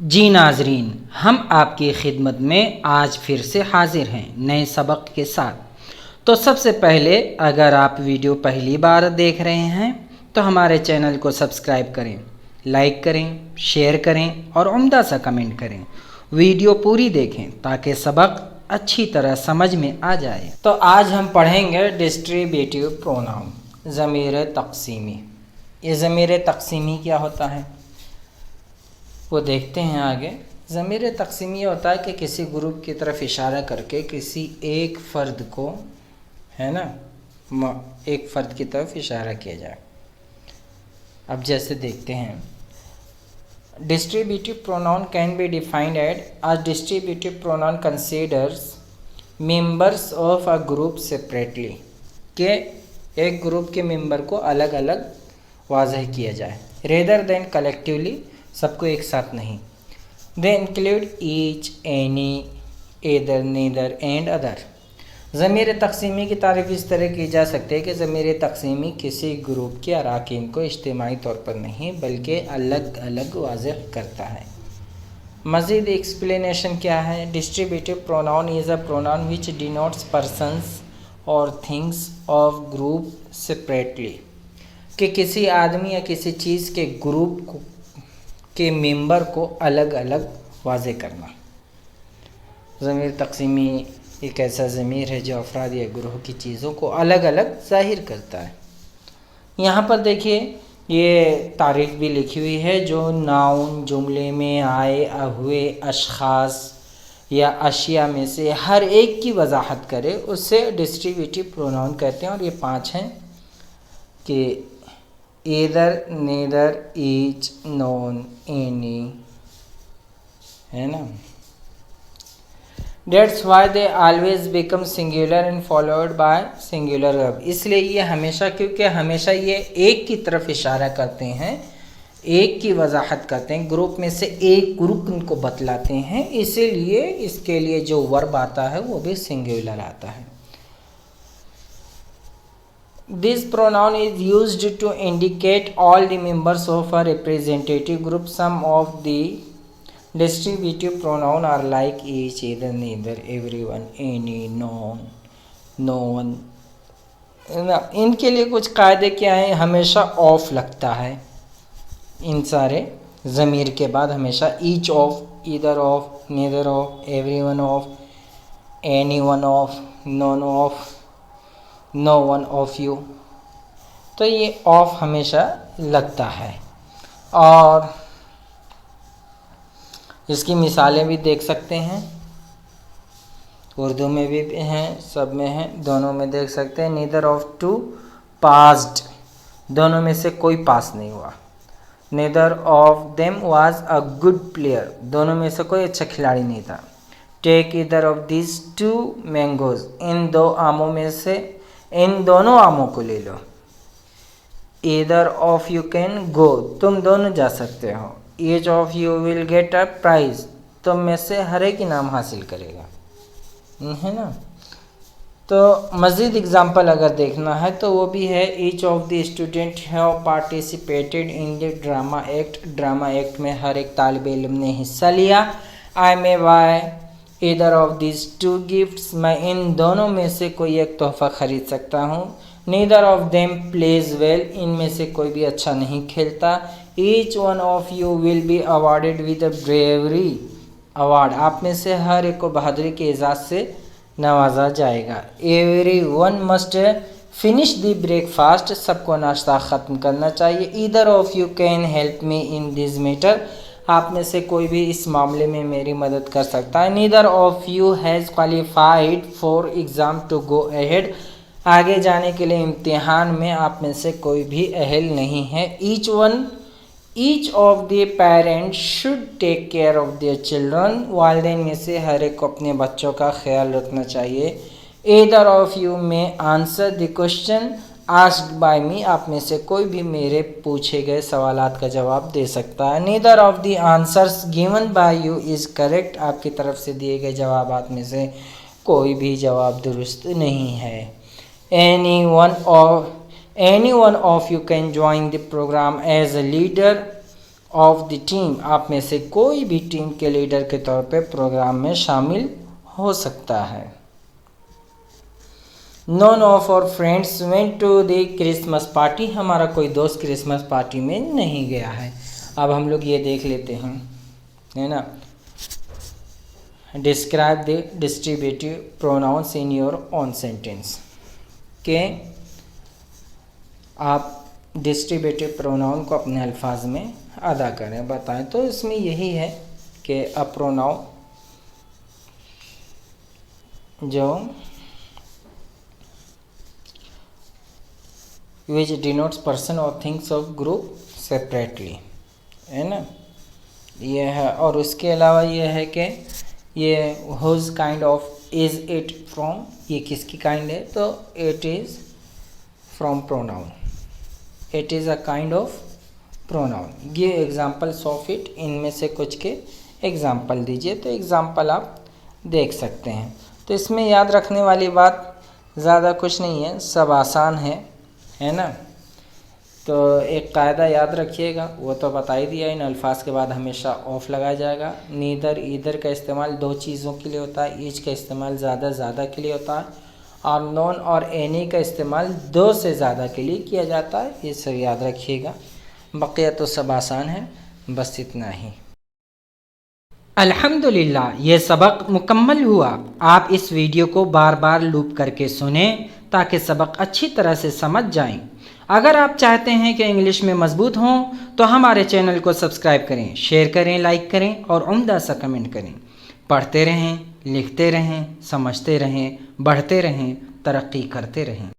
जी नाजरीन, हम आपकी खिदमत में आज फिर से हाजिर हैं नए सबक के साथ। तो सबसे पहले अगर आप वीडियो पहली बार देख रहे हैं तो हमारे चैनल को सब्सक्राइब करें, लाइक करें, शेयर करें और उम्दा सा कमेंट करें। वीडियो पूरी देखें ताकि सबक अच्छी तरह समझ में आ जाए। तो आज हम पढ़ेंगे डिस्ट्रीब्यूटिव प्रोनाउन, ज़मीर तक़सीमी। ये ज़मीर तक़सीमी क्या होता है वो देखते हैं आगे। ज़मीर तक़सीमी होता है कि किसी ग्रुप की तरफ इशारा करके किसी एक फ़र्द को, है ना, एक फ़र्द की तरफ इशारा किया जाए। अब जैसे देखते हैं, distributive pronoun can be defined as a distributive pronoun considers members of a group separately, के एक ग्रुप के मेंबर को अलग अलग वाज़ह किया जाए, रेदर देन कलेक्टिवली, सबको एक साथ नहीं। They include each, any, either, neither and other. ज़मीर तक़सीमी की तारीफ़ इस तरह की जा सकती है कि ज़मीर तक़सीमी किसी ग्रुप के अराकीन को इज्तिमाई तौर पर नहीं बल्कि अलग अलग वाज़ह करता है। मज़ीद एक्सप्लेनेशन क्या है? Distributive pronoun is a pronoun which denotes persons और थिंग्स ऑफ ग्रुप सेपरेटली, कि किसी आदमी या किसी चीज़ के ग्रुप के मेंबर को अलग अलग वाज़े करना। ज़मीर तक़सीमी एक ऐसा ज़मीर है जो अफराद या ग्रोह की चीज़ों को अलग अलग ज़ाहिर करता है। यहाँ पर देखिए, ये तारीफ़ भी लिखी हुई है, जो नाउन जुमले में आए हुए अशख़ास या अशिया में से हर एक की वजाहत करे उससे डिस्ट्रीब्यूटिव प्रोनाउन कहते हैं। और ये 5 हैं कि either, neither, each, none, any, है ना। That's why they always become singular and followed by singular verb। इसलिए ये हमेशा, क्योंकि हमेशा ये एक की तरफ इशारा करते हैं, एक की वजाहत करते हैं, ग्रुप में से एक रुकन को बतलाते हैं, इसीलिए इसके लिए जो वर्ब आता है वो भी सिंगुलर आता है। This pronoun is used to indicate all the members of a representative group. Some of the distributive pronoun are like each, either, neither, everyone, any, none, no one। इनके लिए कुछ कायदे क्या हैं? हमेशा ऑफ लगता है, इन सारे ज़मीर के बाद हमेशा each of, either of, neither of, everyone of, anyone of, none of, no one of you. तो ये ऑफ हमेशा लगता है। और इसकी मिसालें भी देख सकते हैं, उर्दू में भी हैं, सब में हैं, दोनों में देख सकते हैं। नीदर ऑफ टू पास्ड, दोनों में से कोई पास नहीं हुआ। Neither of them was a good player, दोनों में से कोई अच्छा खिलाड़ी नहीं था। Take either of this two mangoes, इन दो आमों में से इन दोनों आमों को ले लो। Either of you can go, तुम दोनों जा सकते हो। Each of you will get a prize, तुम में से हर एक इनाम हासिल करेगा, है ना। तो मज़ीद एग्ज़ाम्पल अगर देखना है तो वो भी है। Each of the student have participated in the drama act, drama act में हर एक तालिब इल्म ने हिस्सा लिया। I may buy either of this two gifts, मैं इन दोनों में से कोई एक तोहफ़ा ख़रीद सकता हूँ। Neither of them pledge well, इनमें से कोई भी अच्छा नहीं खेलता। Each one of you will be awarded with a bravery award, आप में से हर एक को बहादुरी के एजाज़ से नवाजा जाएगा। Every one must finish the breakfast, सबको नाश्ता ख़त्म करना चाहिए। Either of you can help me in this matter, आप में से कोई भी इस मामले में मेरी मदद कर सकता है। Neither of you has qualified for exam to go ahead, आगे जाने के लिए इम्तिहान में आप में से कोई भी अहल नहीं है। Each of the parents should take care of their children, वालिदैन में से हर एक को अपने बच्चों का ख्याल रखना चाहिए। Either of you may answer the question asked by me, आप में से कोई भी मेरे पूछे गए सवालात का जवाब दे सकता है। Neither of the answers given by you is correct, आपकी तरफ से दिए गए जवाबात में से कोई भी जवाब दुरुस्त नहीं है। Any one of you can join the program as a leader, of the team, आप में से कोई भी टीम के लीडर के तौर पे प्रोग्राम में शामिल हो सकता है। None of our friends went to the Christmas party, हमारा कोई दोस्त क्रिसमस पार्टी में नहीं गया है। अब हम लोग ये देख लेते हैं, है ना। Describe the distributive pronounce in your own sentence, के आप डिस्ट्रीब्यूटिव प्रोनाउन को अपने अल्फाज में अदा करें, बताएं। तो इसमें यही है कि अ प्रोनाउन जो विच डिनोट्स पर्सन और थिंग्स ऑफ ग्रुप सेपरेटली, है ना, ये है। और उसके अलावा ये है कि ये whose kind of is it from, ये किसकी काइंड है, तो it is from pronoun, it is a kind of pronoun. Give examples of it, इनमें से कुछ के एग्जाम्पल दीजिए। तो एग्जाम्पल आप देख सकते हैं। तो इसमें याद रखने वाली बात ज़्यादा कुछ नहीं है, सब आसान है ना। तो एक कायदा याद रखिएगा, वो तो बता ही दिया, इन अल्फाज के बाद हमेशा ऑफ लगाया जाएगा। नीदर ईदर का इस्तेमाल दो चीज़ों के लिए होता है, ईच का इस्तेमाल ज़्यादा के लिए होता है, और नॉन और एनी का इस्तेमाल दो से ज़्यादा के लिए किया जाता है। ये सब याद रखिएगा, बकिया तो सब आसान है, बस इतना ही। अल्हम्दुलिल्लाह, ये सबक मुकम्मल हुआ। आप इस वीडियो को बार बार लूप करके सुनें ताकि सबक अच्छी तरह से समझ जाएं। अगर आप चाहते हैं कि इंग्लिश में मजबूत हों तो हमारे चैनल को सब्सक्राइब करें, शेयर करें, लाइक करें और उम्दा सा कमेंट करें। पढ़ते रहें, लिखते रहें, समझते रहें, बढ़ते रहें, तरक्की करते रहें।